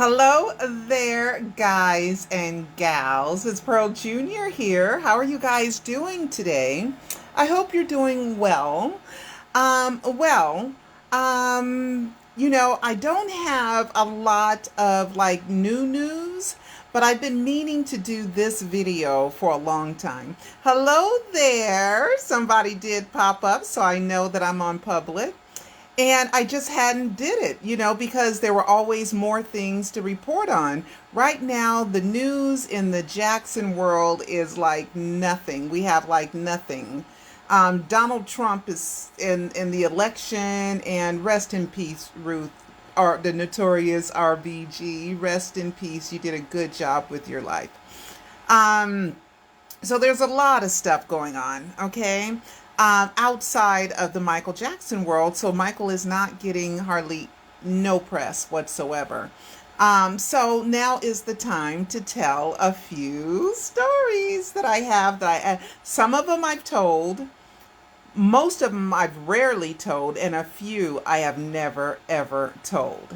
Hello there, guys and gals. It's Pearl Jr. here. How are you guys doing today? I hope you're doing well. I don't have a lot of like new news, but I've been meaning to do this video for a long time. Hello there. Somebody did pop up, so I know that I'm on public. And I just hadn't did it, because there were always more things to report on. Right now, the news in the Jackson world is like nothing. We have like nothing. Donald Trump is in the election, and rest in peace, Ruth, or the notorious RBG. Rest in peace. You did a good job with your life. Um, so there's a lot of stuff going on, okay? Outside of the Michael Jackson world. So Michael is not getting hardly no press whatsoever. So now is the time to tell a few stories that I have some of them I've told, most of them I've rarely told, and a few I have never ever told.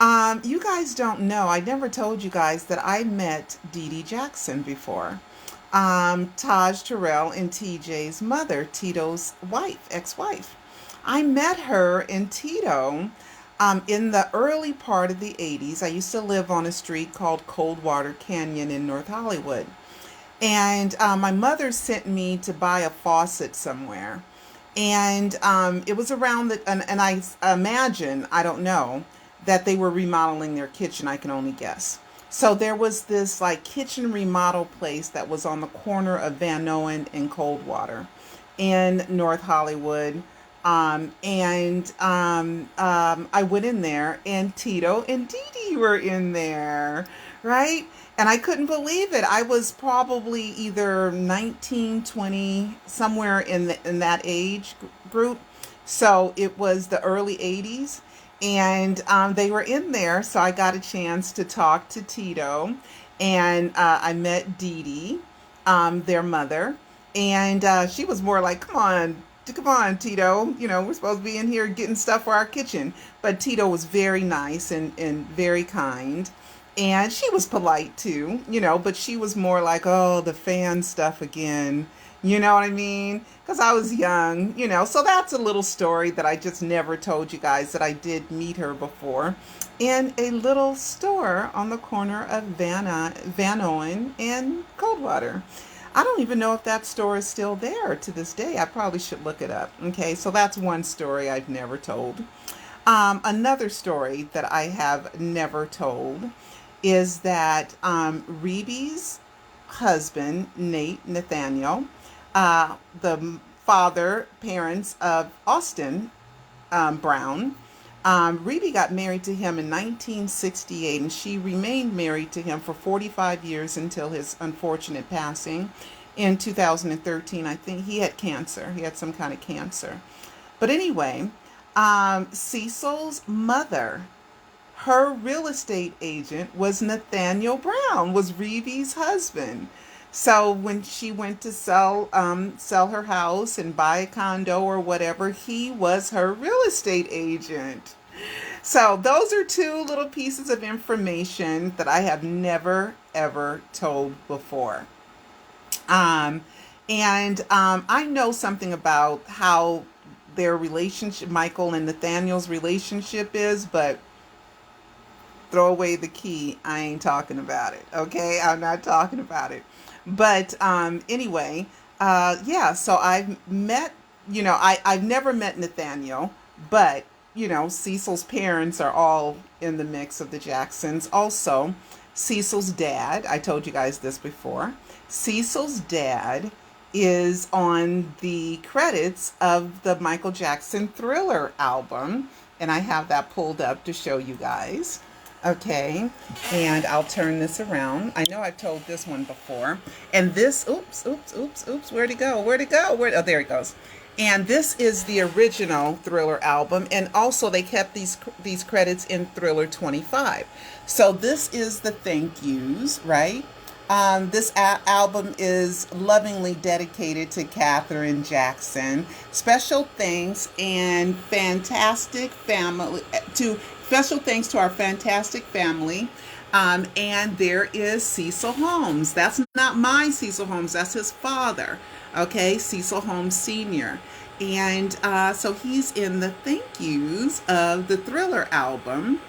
You guys don't know, I never told you guys that I met Dee Dee Jackson before. Taj Terrell and TJ's mother, Tito's wife, ex-wife. I met her and Tito in the early part of the 80s. I used to live on a street called Coldwater Canyon in North Hollywood. And my mother sent me to buy a faucet somewhere. And it was around and I imagine, I don't know, that they were remodeling their kitchen. I can only guess. So there was this like kitchen remodel place that was on the corner of Van Noen and Coldwater in North Hollywood. I went in there, and Tito and Dee Dee were in there, right? And I couldn't believe it. I was probably either 19, 20, somewhere in that age group. So it was the early 80s. And they were in there, so I got a chance to talk to Tito, and I met Dee Dee, their mother, and she was more like, come on, Tito, we're supposed to be in here getting stuff for our kitchen. But Tito was very nice and very kind, and she was polite too, but she was more like, oh, the fan stuff again. You know what I mean? Because I was young, So that's a little story that I just never told you guys, that I did meet her before in a little store on the corner of Van Owen and Coldwater. I don't even know if that store is still there to this day. I probably should look it up. Okay, so that's one story I've never told. Another story that I have never told is that Reeby's husband, Nathaniel, the parents of Austin Brown. Reeby got married to him in 1968, and she remained married to him for 45 years until his unfortunate passing in 2013. I think he had cancer. He had some kind of cancer. But anyway, Cecil's mother, her real estate agent was Nathaniel Brown, was Reeby's husband. So when she went to sell her house and buy a condo or whatever, he was her real estate agent. So those are two little pieces of information that I have never ever told before. I know something about how their relationship, Michael and Nathaniel's relationship is, but throw away the key. I ain't talking about it. Okay, I'm not talking about it. But anyway, yeah, so I've met, I've never met Nathaniel, but, Cecil's parents are all in the mix of the Jacksons. Also, Cecil's dad, I told you guys this before, Cecil's dad is on the credits of the Michael Jackson Thriller album, and I have that pulled up to show you guys. Okay, and I'll turn this around. I know I've told this one before. And this, oops, where'd it go? Oh, there it goes. And this is the original Thriller album, and also they kept these credits in Thriller 25. So this is the thank yous, right? This album is lovingly dedicated to Katherine Jackson. Special thanks and fantastic family to Special thanks to our fantastic family. And there is Cecil Holmes. That's not my Cecil Holmes, that's his father. Okay, Cecil Holmes Sr. And so he's in the thank yous of the Thriller album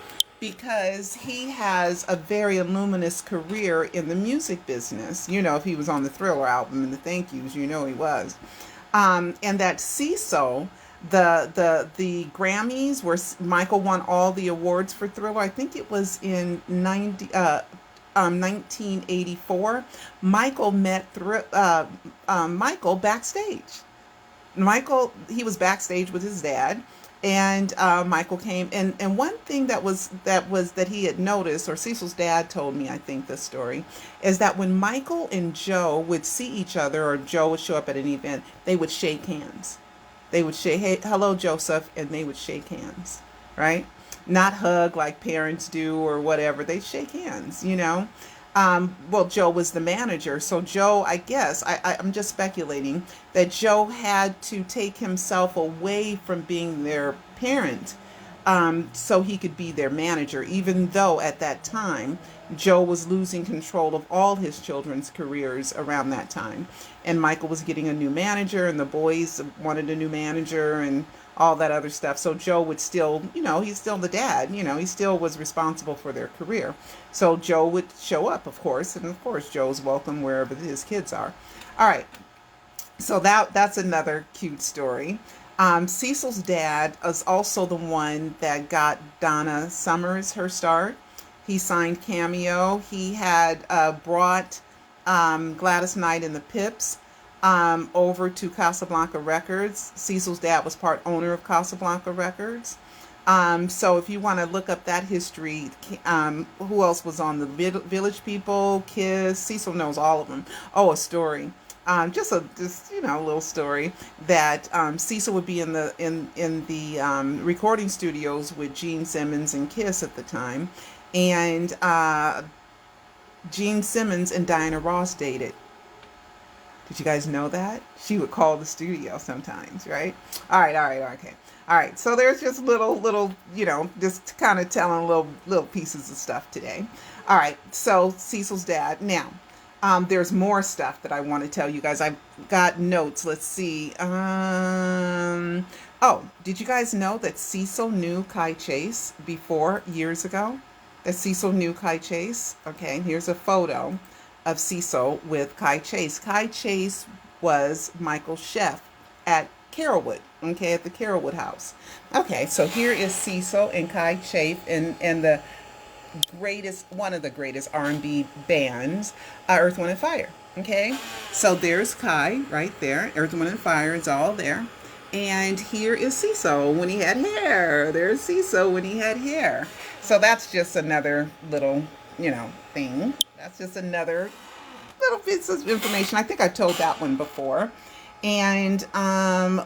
because he has a very luminous career in the music business. You know, if he was on the Thriller album and the thank yous, you know he was. And that Cecil, the Grammys where Michael won all the awards for Thriller. I think it was in 1984. Michael met Michael backstage. Michael, he was backstage with his dad, and Michael came. And one thing that he had noticed, or Cecil's dad told me, I think this story, is that when Michael and Joe would see each other, or Joe would show up at an event, they would shake hands. They would say, "Hey, hello, Joseph," and they would shake hands, right? Not hug like parents do or whatever. They shake hands, you know. Well, Joe was the manager, so Joe, I guess, I'm just speculating that Joe had to take himself away from being their parent, so he could be their manager, even though at that time Joe was losing control of all his children's careers around that time. And Michael was getting a new manager, and the boys wanted a new manager, and all that other stuff. So Joe would still, you know, he's still the dad, you know, he still was responsible for their career. So Joe would show up, of course, and of course Joe's welcome wherever his kids are. All right. So that's another cute story. Cecil's dad is also the one that got Donna Summers her start. He signed Cameo. He had brought Gladys Knight and the Pips over to Casablanca Records. Cecil's dad was part owner of Casablanca Records. So if you want to look up that history, who else was on the Village People, Kiss? Cecil knows all of them. Oh, a story. Just you know, a little story that Cecil would be in the recording studios with Gene Simmons and Kiss at the time, and Gene Simmons and Diana Ross dated. Did you guys know that? She would call the studio sometimes, right? All right, okay. All right, so there's just little, you know, just kind of telling little pieces of stuff today. All right, so Cecil's dad. Now, there's more stuff that I want to tell you guys. I've got notes. Let's see. Oh, did you guys know that Cecil knew Kai Chase before, years ago? That Cecil knew Kai Chase? Okay, here's a photo of Cecil with Kai Chase. Kai Chase was Michael's chef at Carolwood, okay, at the Carolwood house. Okay, so here is Cecil and Kai Chase and the one of the greatest R&B bands, Earth, Wind and Fire. Okay, so there's Kai right there. Earth, Wind and Fire is all there. And here is Cecil when he had hair. There's Cecil when he had hair. So that's just another little, you know, thing. That's just another little piece of information. I think I told that one before. And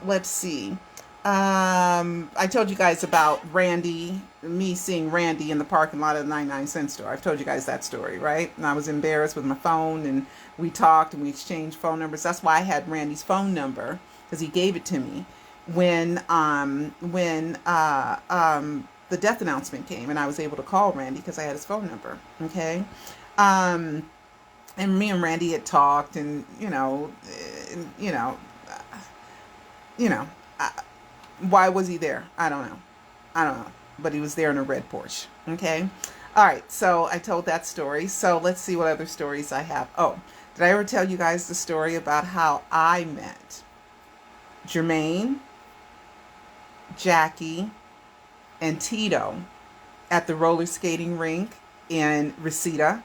let's see. I told you guys about Randy, me seeing Randy in the parking lot of the 99-cent store. I've told you guys that story, right? And I was embarrassed with my phone, and we talked and we exchanged phone numbers. That's why I had Randy's phone number, because he gave it to me when the death announcement came, and I was able to call Randy because I had his phone number. Okay. And me and Randy had talked, and why was he there? I don't know. But he was there in a red Porsche. Okay. All right. So I told that story. So let's see what other stories I have. Oh, did I ever tell you guys the story about how I met Jermaine, Jackie, and Tito at the roller skating rink in Reseda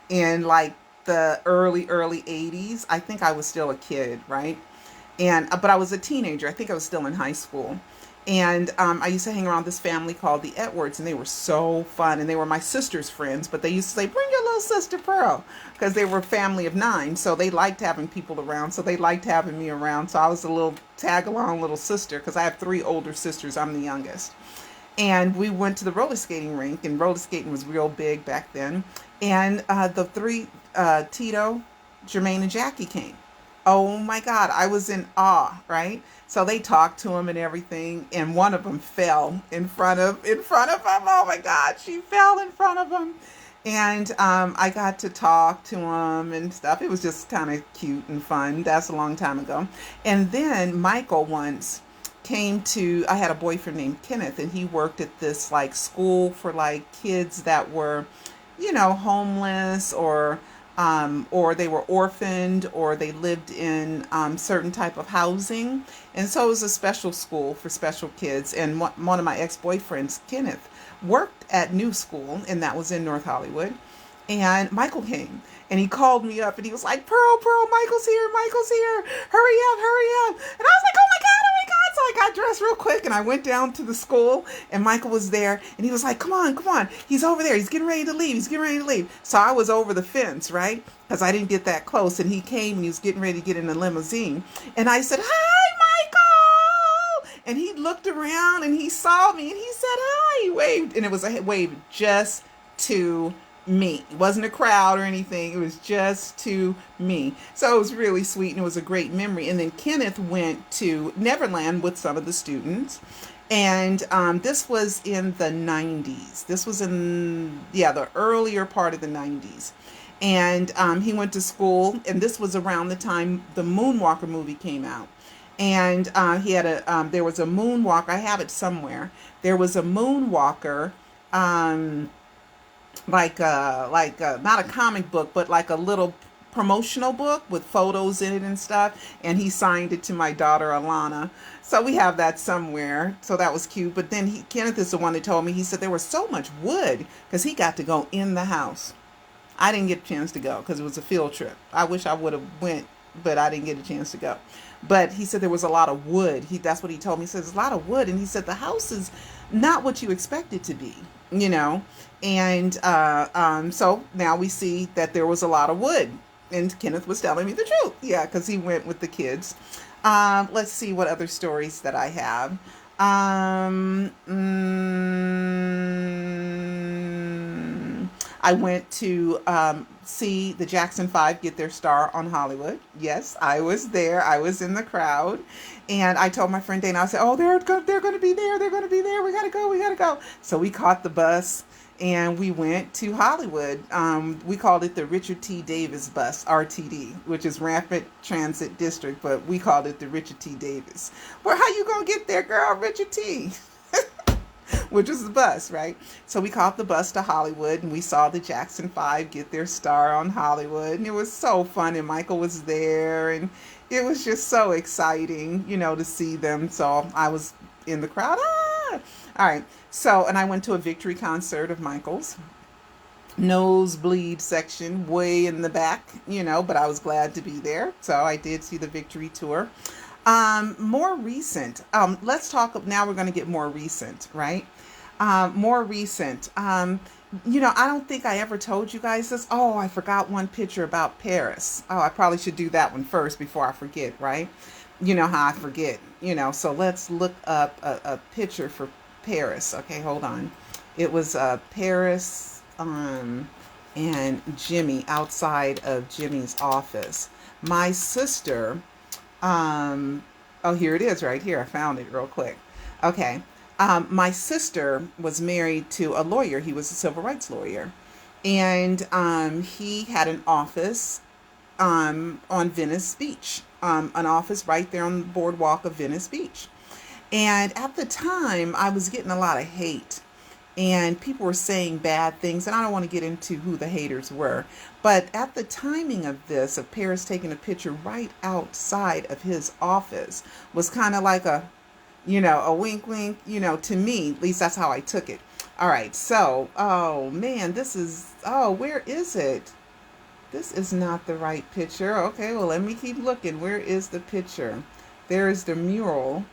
in like the early 80s? I think I was still a kid, right? But I was a teenager. I think I was still in high school. And I used to hang around this family called the Edwards, and they were so fun. And they were my sister's friends, but they used to say, "Bring your little sister Pearl," because they were a family of 9. So they liked having people around. So they liked having me around. So I was a little tag-along little sister, because I have 3 older sisters. I'm the youngest. And we went to the roller skating rink, and roller skating was real big back then. And the 3, Tito, Jermaine, and Jackie came. Oh my God, I was in awe, right? So they talked to him and everything, and one of them fell in front of him. Oh my God, she fell in front of him, and I got to talk to him and stuff. It was just kind of cute and fun. That's a long time ago. And then Michael once came to. I had a boyfriend named Kenneth, and he worked at this like school for like kids that were, homeless or they were orphaned or they lived in certain type of housing. And so it was a special school for special kids. And one of my ex-boyfriends, Kenneth, worked at New School, and that was in North Hollywood. And Michael came and he called me up and he was like, Pearl, Michael's here. Hurry up. And I was like, oh my God. So I got dressed real quick and I went down to the school and Michael was there and he was like, come on. He's over there. He's getting ready to leave. So I was over the fence, right? Because I didn't get that close. And he came and he was getting ready to get in the limousine. And I said, hi, Michael. And he looked around and he saw me and he said, hi. He waved. And it was a wave just to me. It wasn't a crowd or anything. It was just to me. So it was really sweet and it was a great memory. And then Kenneth went to Neverland with some of the students. And this was in the 90s. This was in, the earlier part of the 90s. And he went to school, and this was around the time the Moonwalker movie came out. And he had there was a Moonwalker. I have it somewhere. There was a Moonwalker, not a comic book, but like a little promotional book with photos in it and stuff. And he signed it to my daughter Alana. So we have that somewhere. So that was cute. But then Kenneth is the one that told me. He said there was so much wood because he got to go in the house. I didn't get a chance to go because it was a field trip. I wish I would have went, but I didn't get a chance to go. But he said there was a lot of wood. That's what he told me. He said there's a lot of wood, and he said the house is not what you expect it to be, And so now we see that there was a lot of wood, and Kenneth was telling me the truth. Yeah, because he went with the kids. Let's see what other stories that I have. I went to see the Jackson 5 get their star on Hollywood. Yes, I was there. I was in the crowd. And I told my friend Dana, I said, oh, they're going to be there. They're going to be there. We got to go. So we caught the bus and we went to Hollywood. We called it the Richard T. Davis bus, RTD, which is Rapid Transit District, but we called it the Richard T. Davis. Well, how you going to get there, girl, Richard T.? Which was the bus, right? So we caught the bus to Hollywood and we saw the Jackson 5 get their star on Hollywood. And it was so fun. And Michael was there and it was just so exciting, to see them. So I was in the crowd. Ah! All right. So, and I went to a victory concert of Michael's. Nosebleed section way in the back, but I was glad to be there. So I did see the victory tour. More recent. Let's talk. Now we're going to get more recent, right? More recent. I don't think I ever told you guys this. Oh, I forgot one picture about Paris. Oh, I probably should do that one first before I forget, right? You know how I forget, so let's look up a picture for Paris. Okay, hold on. It was Paris, and Jimmy outside of Jimmy's office. My sister, oh, here it is right here. I found it real quick. Okay. My sister was married to a lawyer. He was a civil rights lawyer. And he had an office on Venice Beach, an office right there on the boardwalk of Venice Beach. And at the time, I was getting a lot of hate. And people were saying bad things. And I don't want to get into who the haters were. But at the timing of this, of Paris taking a picture right outside of his office, was kind of like a wink, wink, to me. At least that's how I took it. All right. So, oh, man, where is it? This is not the right picture. Okay, well, let me keep looking. Where is the picture? There is the mural.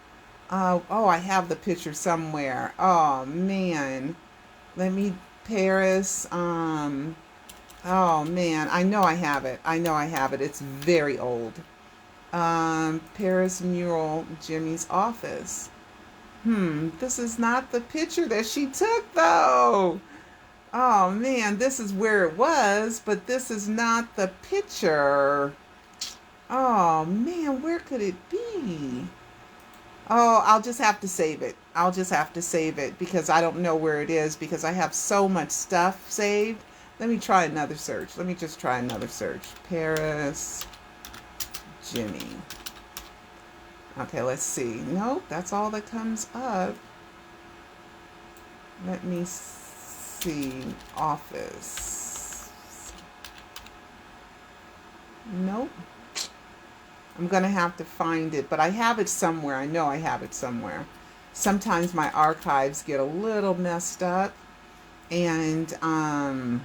I have the picture somewhere. Oh, man. Paris. Oh, man. I know I have it. It's very old. Paris mural, Jimmy's office. This is not the picture that she took, though. Oh, man, this is where it was, but this is not the picture. Oh man, where could it be? Oh, I'll just have to save it. I'll just have to save it because I don't know where it is because I have so much stuff saved. Let me try another search. Let me just try another search. Paris, Jimmy. Okay, let's see. Nope, that's all that comes up. Let me see. Office. Nope. I'm going to have to find it, but I have it somewhere. I know I have it somewhere. Sometimes my archives get a little messed up, and I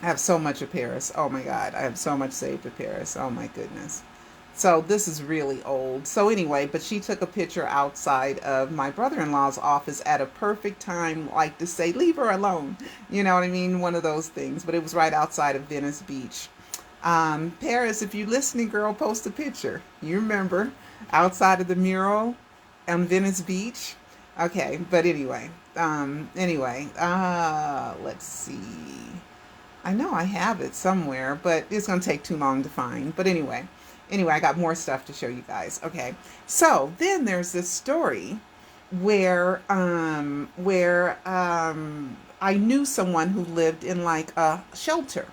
have so much of Paris. Oh my God, I have so much saved of Paris. Oh my goodness. So this is really old. So anyway, but she took a picture outside of my brother-in-law's office at a perfect time, like to say, leave her alone. You know what I mean? One of those things. But it was right outside of Venice Beach. Paris, if you're listening, girl, post a picture. You remember, outside of the mural on Venice Beach. Okay, but let's see. I know I have it somewhere, but it's going to take too long to find. But anyway, I got more stuff to show you guys. Okay, so then there's this story where I knew someone who lived in like a shelter,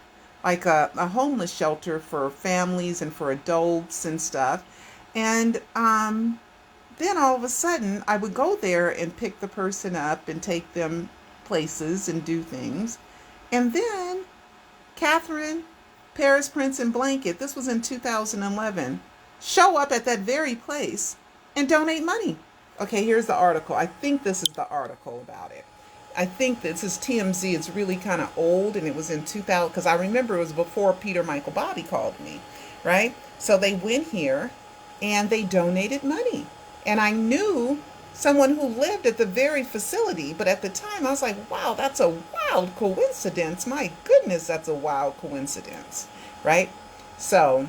like a homeless shelter for families and for adults and stuff. And then all of a sudden, I would go there and pick the person up and take them places and do things. And then Catherine, Paris, Prince, and Blanket, this was in 2011, show up at that very place and donate money. Okay, here's the article. I think this is the article about it. I think this is TMZ. It's really kind of old, and it was in 2000, because I remember it was before Peter Michael Bobby called me, right? So they went here and they donated money. And I knew someone who lived at the very facility, but at the time I was like, wow, that's a wild coincidence. My goodness, that's a wild coincidence, right? So,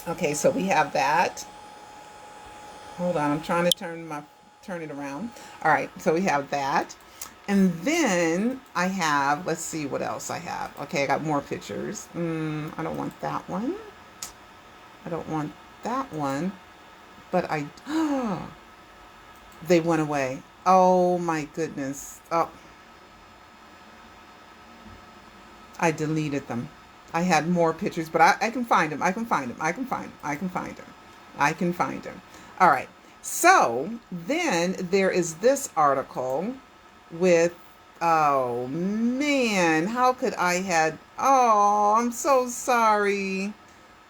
okay, so we have that. Hold on, I'm trying to turn it around. All right, so we have that. And then I have, let's see what else I have. Okay, I got more pictures. I don't want that one. I don't want that one. But they went away. Oh my goodness. Oh, I deleted them. I had more pictures, but I can find them. I can find them. I can find them. I can find them. I can find them. All right. So then there is this article with, oh man, how could I had, oh, I'm so sorry.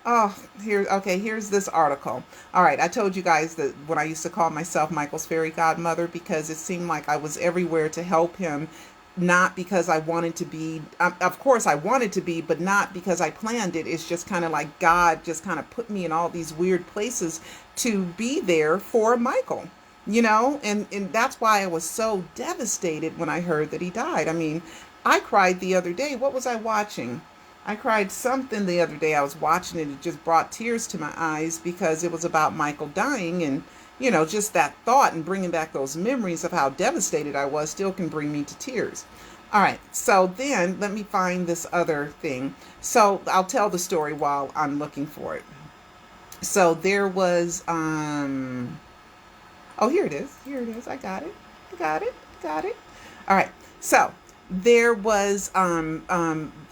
Oh, here's this article. All right, I told you guys that when I used to call myself Michael's fairy godmother because it seemed like I was everywhere to help him, not because I wanted to be, of course I wanted to be, but not because I planned it. It's just kind of like God just kind of put me in all these weird places to be there for Michael, and that's why I was so devastated when I heard that he died. I mean, I cried the other day. What was I watching? I cried something the other day. I was watching it. It just brought tears to my eyes because it was about Michael dying, and just that thought and bringing back those memories of how devastated I was still can bring me to tears. All right, so then let me find this other thing. So I'll tell the story while I'm looking for it. So there was oh, here it is. Here it is. I got it. I got it. Got it. All right. So there was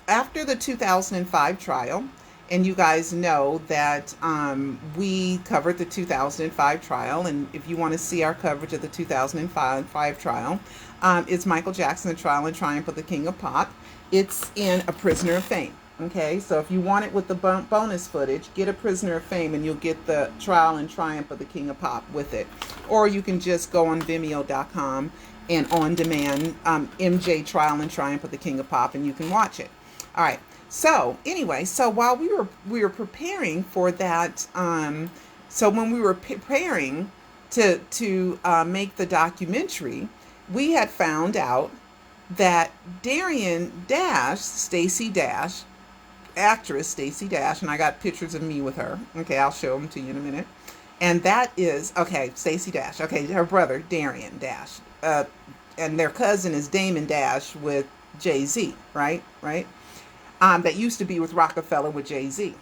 after the 2005 trial, and you guys know that we covered the 2005 trial, and if you want to see our coverage of the 2005 trial, it's Michael Jackson, the Trial and Triumph of the King of Pop. It's in A Prisoner of Fame. Okay, so if you want it with the bonus footage, get A Prisoner of Fame and you'll get the Trial and Triumph of the King of Pop with it. Or you can just go on Vimeo.com and on demand, MJ Trial and Triumph of the King of Pop, and you can watch it. All right. So anyway, so while we were preparing for that, so when we were preparing to make the documentary, we had found out that Darian Dash, Stacey Dash, actress Stacey Dash, and I got pictures of me with her. Okay, I'll show them to you in a minute. And that is, okay, Stacey Dash. Okay, her brother, Darian Dash. And their cousin is Damon Dash with Jay-Z, right? That used to be with Rockefeller with Jay-Z.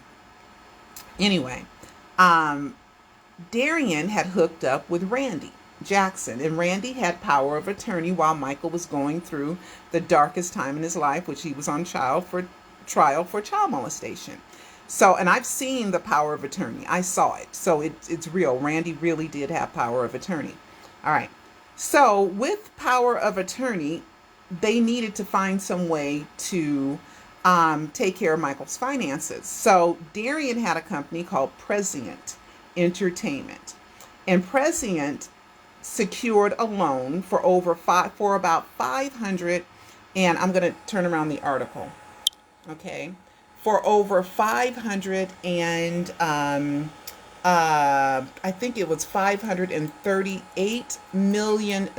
Anyway, um, Darian had hooked up with Randy Jackson, and Randy had power of attorney while Michael was going through the darkest time in his life, which he was on trial for child molestation. So, and I've seen the power of attorney. I saw it. So it's real. Randy really did have power of attorney. All right. So, with power of attorney, they needed to find some way to take care of Michael's finances. So, Darian had a company called Prescient Entertainment. And Prescient secured a loan for about 500, and I'm going to turn around the article. Okay. For over 500 and I think it was $538 million.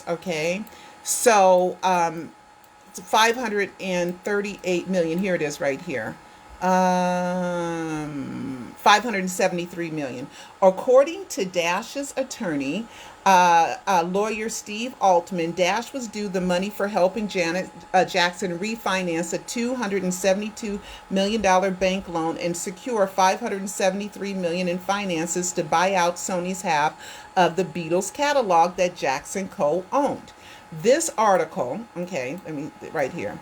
Okay. So 538 million. Here it is right here. 573 million. According to Dash's attorney, lawyer Steve Altman, Dash was due the money for helping Janet Jackson refinance a $272 million bank loan and secure $573 million in finances to buy out Sony's half of the Beatles catalog that Jackson co-owned. This article, okay, I mean, right here,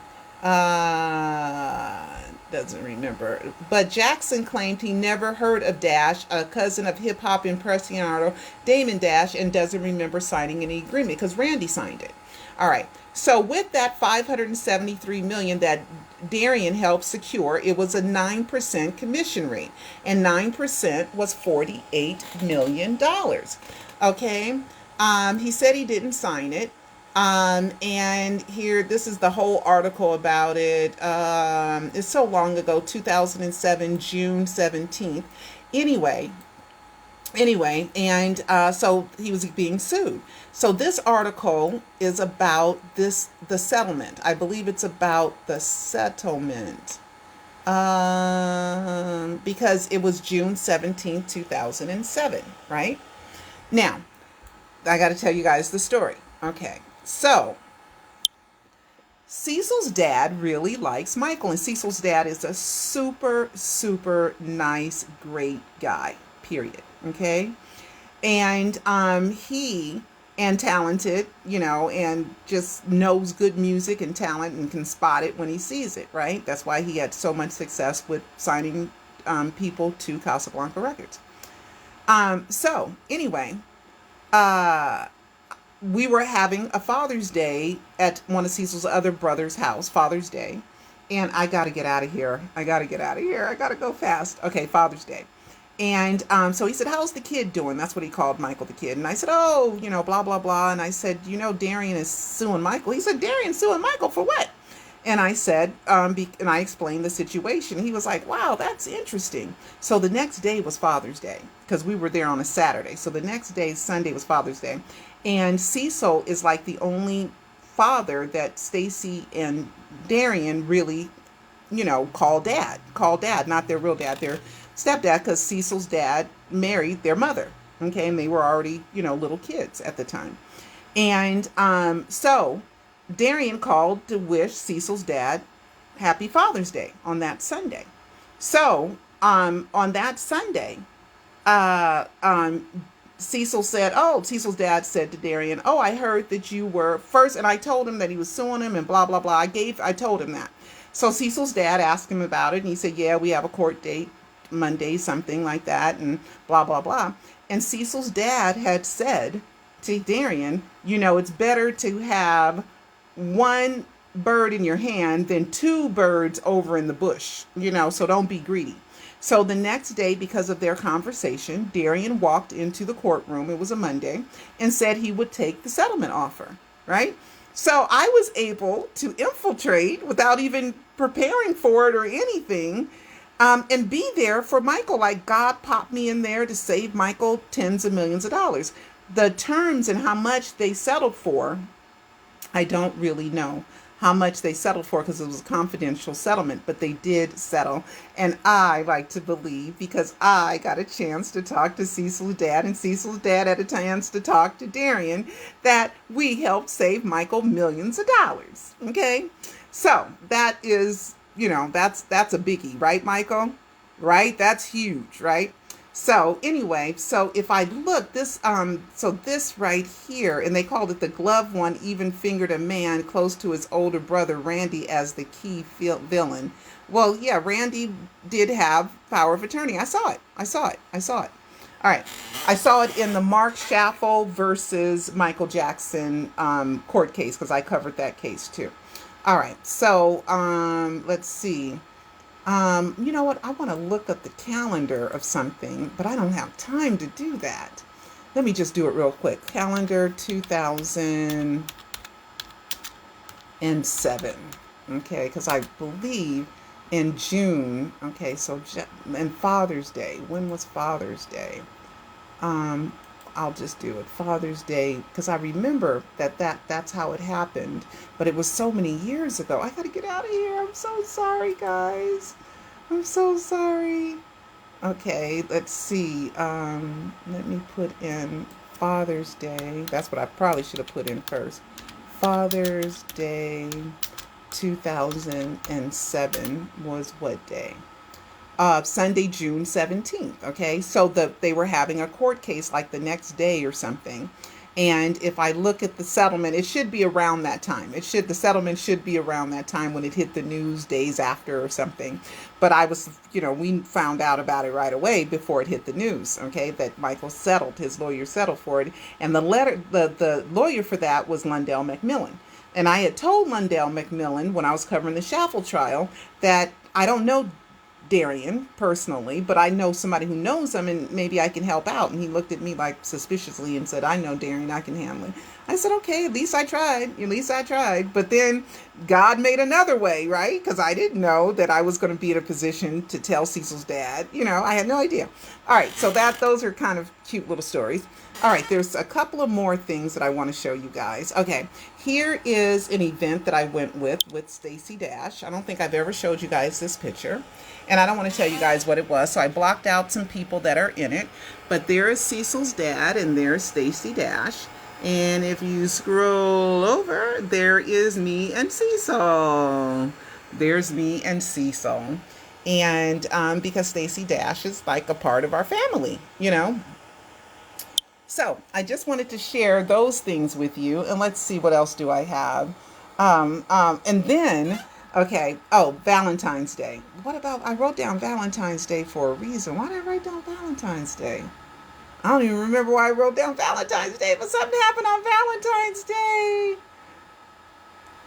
doesn't remember, but Jackson claimed he never heard of Dash, a cousin of hip hop impresario Damon Dash, and doesn't remember signing any agreement because Randy signed it. All right. So with that 573 million that Darian helped secure, it was a 9% commission rate, and 9% was $48 million. Okay. He said he didn't sign it. And here, this is the whole article about it. It's so long ago, 2007, June 17th. Anyway, and so he was being sued. So this article is about the settlement. I believe it's about the settlement. Because it was June 17th, 2007, right? Now, I got to tell you guys the story. Okay. So, Cecil's dad really likes Michael, and Cecil's dad is a super, super nice, great guy, period. Okay? And he and talented, and just knows good music and talent and can spot it when he sees it, right? That's why he had so much success with signing people to Casablanca Records. So, anyway, we were having a Father's Day at one of Cecil's other brother's house, Father's Day. And I got to get out of here. I got to go fast. Okay, Father's Day. And so he said, how's the kid doing? That's what he called Michael the kid. And I said, oh, blah, blah, blah. And I said, Darian is suing Michael. He said, Darian suing Michael for what? And I said, and I explained the situation. He was like, wow, that's interesting. So the next day was Father's Day because we were there on a Saturday. So the next day, Sunday, was Father's Day. And Cecil is like the only father that Stacy and Darian really, call dad, not their real dad, their stepdad, because Cecil's dad married their mother. Okay. And they were already, little kids at the time. And so Darian called to wish Cecil's dad happy Father's Day on that Sunday. So on that Sunday, Cecil's dad said to Darian, oh, I heard that you were first, and I told him that he was suing him and blah, blah, blah. I told him that. So Cecil's dad asked him about it, and he said, yeah, we have a court date Monday, something like that, and blah, blah, blah. And Cecil's dad had said to Darian, it's better to have one bird in your hand than two birds over in the bush, so don't be greedy. So the next day, because of their conversation, Darian walked into the courtroom, it was a Monday, and said he would take the settlement offer, right? So I was able to infiltrate without even preparing for it or anything, and be there for Michael. Like God popped me in there to save Michael tens of millions of dollars. The terms and how much they settled for, I don't really know how much they settled for because it was a confidential settlement, but they did settle. And I like to believe, because I got a chance to talk to Cecil's dad and Cecil's dad had a chance to talk to Darian, that we helped save Michael millions of dollars. Okay. So that is, that's a biggie, right, Michael? right? That's huge, right? So anyway, so if I look this, so this right here, and they called it the glove one, even fingered a man close to his older brother Randy as the key villain. Well, yeah, Randy did have power of attorney. I saw it. I saw it. I saw it. All right. I saw it in the Mark Schaffel versus Michael Jackson court case because I covered that case too. All right. So let's see. You know what? I want to look up the calendar of something, but I don't have time to do that. Let me just do it real quick. Calendar 2007. Okay, because I believe in June. Okay, so and Father's Day. When was Father's Day? I'll just do it. Father's Day, because I remember that's how it happened, but it was so many years ago. I gotta get out of here. I'm so sorry, guys. I'm so sorry. Okay, let's see. Let me put in Father's Day. That's what I probably should have put in first. Father's Day 2007 was what day? Sunday, June 17th. Okay, so they were having a court case like the next day or something. And if I look at the settlement, it should be around that time. The settlement should be around that time when it hit the news days after or something. But I was, we found out about it right away before it hit the news. Okay, that Michael settled, his lawyer settled for it. And the lawyer for that was Lundell Macmillan. And I had told Lundell Macmillan when I was covering the Schaffel trial that I don't know Darian personally, but I know somebody who knows him and maybe I can help out. And he looked at me like suspiciously and said, I know Darian, I can handle it. I said, okay, at least I tried. But then God made another way, right? Because I didn't know that I was going to be in a position to tell Cecil's dad. I had no idea. All right, so those are kind of cute little stories. All right, there's a couple of more things that I want to show you guys. Okay, here is an event that I went with Stacy Dash. I don't think I've ever showed you guys this picture. And I don't want to tell you guys what it was, so I blocked out some people that are in it. But there is Cecil's dad, and there's Stacy Dash. And if you scroll over, there is me and Cecil. There's me and Cecil. And because Stacy Dash is like a part of our family, So I just wanted to share those things with you. And let's see, what else do I have? And then... Okay. Oh, Valentine's Day. What about, I wrote down Valentine's Day for a reason. Why did I write down Valentine's Day? I don't even remember why I wrote down Valentine's Day, but something happened on Valentine's Day.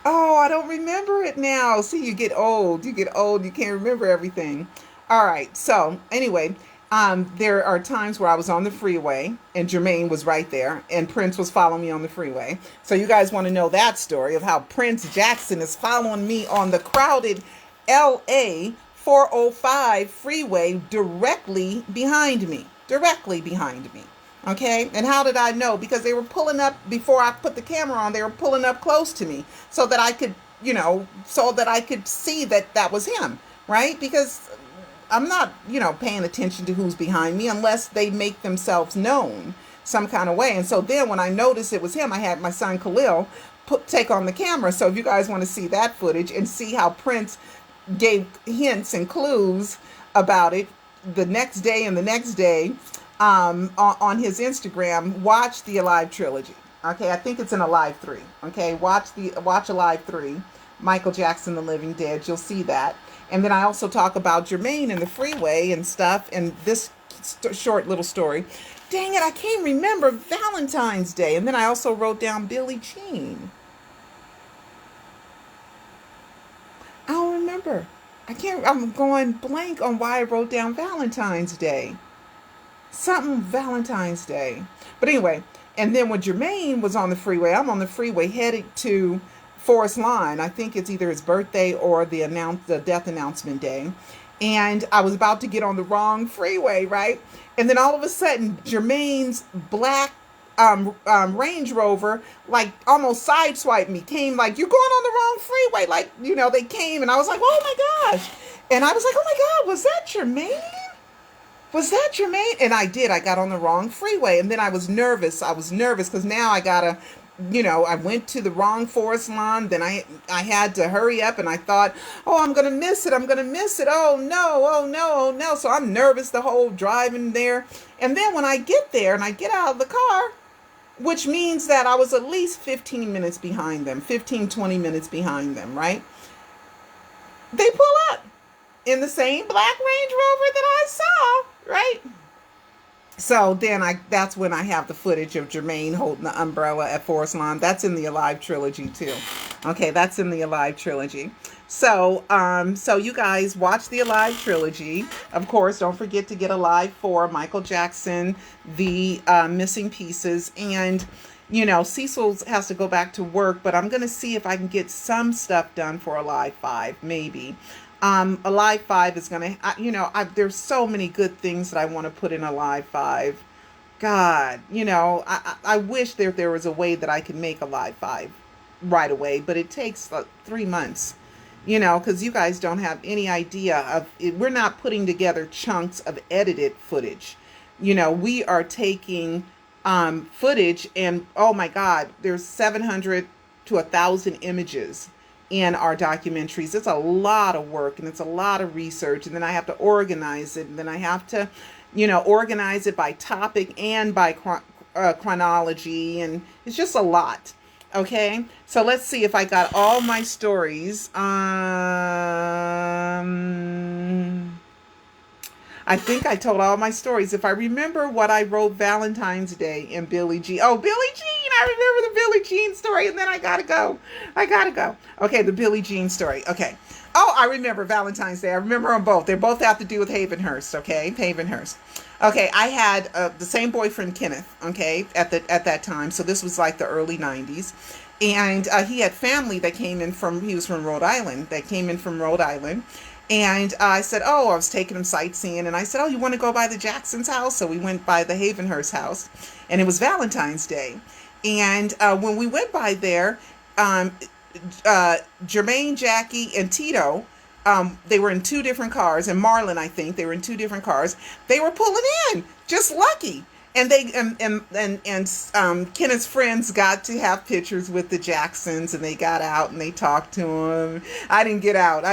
Oh, I don't remember it now. See, you get old. You can't remember everything. All right. So anyway, there are times where I was on the freeway and Jermaine was right there and Prince was following me on the freeway. So you guys want to know that story of how Prince Jackson is following me on the crowded LA 405 freeway directly behind me. Okay. And how did I know? Because they were pulling up before I put the camera on, they were pulling up close to me so that I could, see that was him. Right. Because I'm not, paying attention to who's behind me unless they make themselves known some kind of way. And so then when I noticed it was him, I had my son Khalil take on the camera. So if you guys want to see that footage and see how Prince gave hints and clues about it the next day and the next day on his Instagram, watch the Alive trilogy. Okay, I think it's in Alive 3. Okay, watch Alive 3, Michael Jackson, The Living Dead. You'll see that. And then I also talk about Jermaine and the freeway and stuff and this short little story. Dang it, I can't remember Valentine's Day. And then I also wrote down Billie Jean. I don't remember. I'm going blank on why I wrote down Valentine's Day. Something Valentine's Day. But anyway, and then when Jermaine was on the freeway, I'm on the freeway headed to Forest Lawn. I think it's either his birthday or the death announcement day. And I was about to get on the wrong freeway, right? And then all of a sudden, Jermaine's black Range Rover, like almost sideswiped me, came like, you're going on the wrong freeway. Like, they came and I was like, oh my gosh. And I was like, oh my God, was that Jermaine? And I got on the wrong freeway. And then I was nervous because now I gotta I went to the wrong forest lawn. Then I had to hurry up, and I thought, oh, I'm gonna miss it. I'm gonna miss it. Oh no, oh no, oh no. So I'm nervous the whole driving there. And then when I get there and I get out of the car, which means that I was at least 15 minutes behind them, 15, 20 minutes behind them, right? They pull up in the same black Range Rover that I saw, right? So then that's when I have the footage of Jermaine holding the umbrella at Forest Lawn. That's in the Alive trilogy too. Okay, that's in the Alive trilogy. So you guys watch the Alive trilogy. Of course, don't forget to get Alive 4, Michael Jackson, the missing pieces. And, Cecil has to go back to work, but I'm going to see if I can get some stuff done for Alive 5, maybe. Alive 5 is going to, there's so many good things that I want to put in Alive 5. God, I wish there was a way that I could make Alive 5 right away, but it takes like 3 months, because you guys don't have any idea of it. We're not putting together chunks of edited footage. We are taking footage, and oh my God, there's 700 to 1,000 images in our documentaries. It's a lot of work, and it's a lot of research, and then I have to organize it, and then I have to, organize it by topic and by chronology, and it's just a lot. Okay, so let's see if I got all my stories. I think I told all my stories. If I remember what I wrote Valentine's Day in Billie Jean. Oh, Billie Jean! I remember the Billie Jean story, and then I gotta go. Okay, the Billie Jean story. Okay. Oh, I remember Valentine's Day. I remember them both. They both have to do with Hayvenhurst. Okay, Hayvenhurst. Okay, I had the same boyfriend, Kenneth. Okay, at that time. So this was like the early '90s, and he had family that came in from. He was from Rhode Island. That came in from Rhode Island. And I said, oh, I was taking him sightseeing. And I said, oh, you want to go by the Jackson's house? So we went by the Hayvenhurst house. And it was Valentine's Day. And when we went by there, Jermaine, Jackie, and Tito, they were in 2 different cars. And Marlon, I think, they were in 2 different cars. They were pulling in, just lucky. And they Kenneth's friends got to have pictures with the Jacksons, and they got out and they talked to him. I didn't get out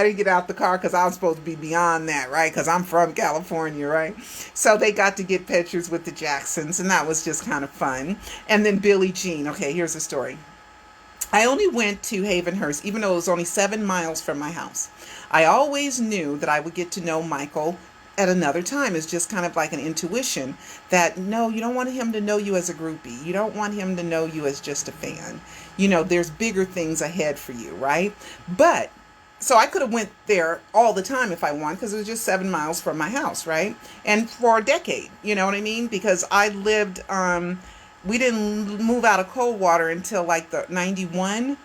the car because I was supposed to be beyond that, right? Because I'm from California, right? So they got to get pictures with the Jacksons, and that was just kind of fun. And then Billie Jean. Okay, here's the story. I only went to Hayvenhurst, even though it was only 7 miles from my house. I always knew that I would get to know Michael at another time. It's just kind of like an intuition that, no, you don't want him to know you as a groupie. You don't want him to know you as just a fan. There's bigger things ahead for you, right? But, so I could have went there all the time if I want, because it was just 7 miles from my house, right? And for a decade, you know what I mean? Because I lived, we didn't move out of Coldwater until like the 91,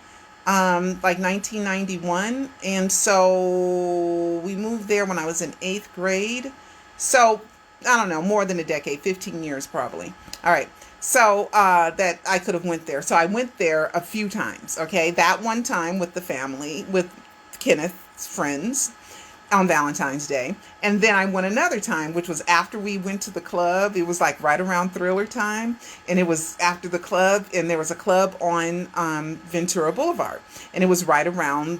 like 1991. And so we moved there when I was in 8th grade. So I don't know, more than a decade, 15 years probably. All right. So that I could have went there. So I went there a few times. Okay. That one time with the family, with Kenneth's friends on Valentine's Day. And then I went another time, which was after we went to the club. It was like right around Thriller time. And it was after the club. And there was a club on Ventura Boulevard. And it was right around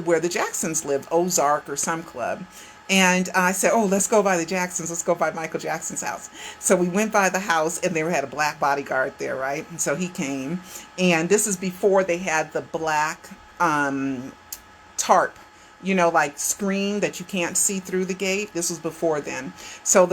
where the Jacksons lived, Ozark or some club. And I said, oh, let's go by the Jacksons. Let's go by Michael Jackson's house. So we went by the house, and they had a black bodyguard there, right? And so he came. And this is before they had the black tarp, like screen that you can't see through the gate. This was before then. So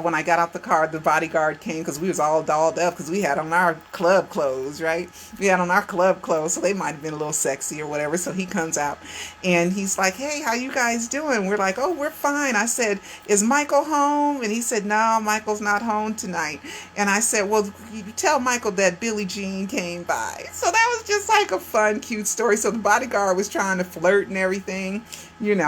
when I got out the car, the bodyguard came, because we was all dolled up, because we had on our club clothes, right? We had on our club clothes, so they might have been a little sexy or whatever. So he comes out, and he's like, hey, how you guys doing? We're like, oh, we're fine. I said, is Michael home? And he said, no, Michael's not home tonight. And I said, well, you tell Michael that Billie Jean came by. So that was just like a fun, cute story. So the bodyguard was trying to flirt and everything.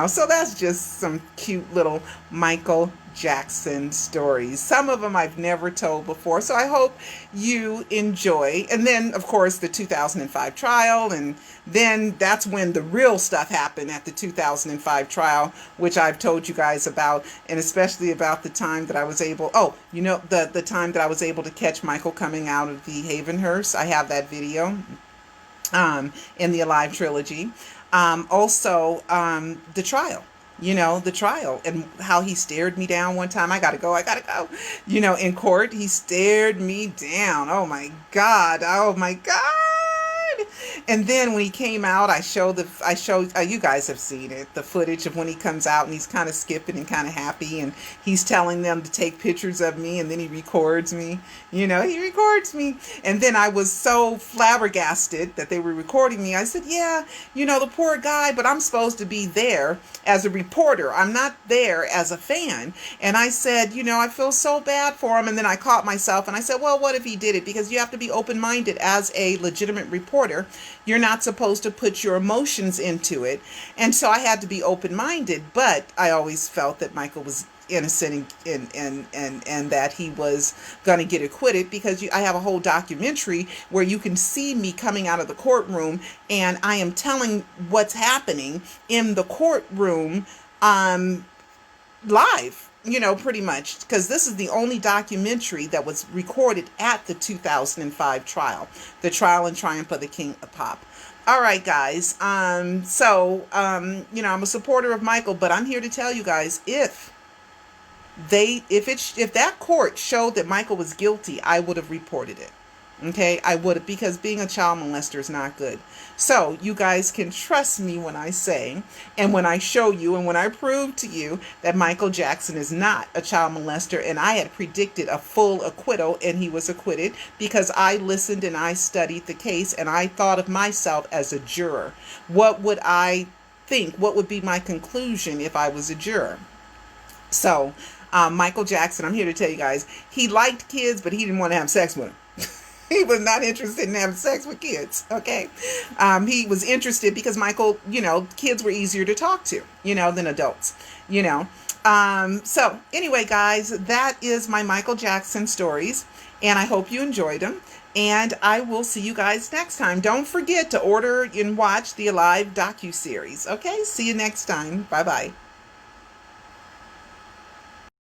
So that's just some cute little Michael Jackson stories. Some of them I've never told before, so I hope you enjoy. And then, of course, the 2005 trial, and then that's when the real stuff happened at the 2005 trial, which I've told you guys about, and especially about the time that I was able, the time that I was able to catch Michael coming out of the Hayvenhurst. I have that video in the Alive trilogy. Also, the trial, the trial and how he stared me down one time. I gotta go. In court, he stared me down. Oh my God. Oh my God. And then when he came out, I showed you guys have seen it, the footage of when he comes out and he's kind of skipping and kind of happy, and he's telling them to take pictures of me, and then he records me. He records me. And then I was so flabbergasted that they were recording me. I said, yeah, the poor guy, but I'm supposed to be there as a reporter. I'm not there as a fan. And I said, I feel so bad for him. And then I caught myself and I said, well, what if he did it? Because you have to be open-minded as a legitimate reporter. You're not supposed to put your emotions into it. And so I had to be open-minded, but I always felt that Michael was innocent and that he was going to get acquitted, because I have a whole documentary where you can see me coming out of the courtroom and I am telling what's happening in the courtroom live, pretty much, because this is the only documentary that was recorded at the 2005 trial, the trial and triumph of the King of Pop. All right, guys. I'm a supporter of Michael, but I'm here to tell you guys, if that court showed that Michael was guilty, I would have reported it. Okay, I would have, because being a child molester is not good. So you guys can trust me when I say, and when I show you, and when I prove to you that Michael Jackson is not a child molester, and I had predicted a full acquittal, and he was acquitted, because I listened and I studied the case, and I thought of myself as a juror. What would I think? What would be my conclusion if I was a juror? So, Michael Jackson, I'm here to tell you guys, he liked kids, but he didn't want to have sex with them. He was not interested in having sex with kids, okay? He was interested because Michael, kids were easier to talk to, than adults, So anyway, guys, that is my Michael Jackson stories, and I hope you enjoyed them. And I will see you guys next time. Don't forget to order and watch the Alive docuseries, okay? See you next time. Bye-bye.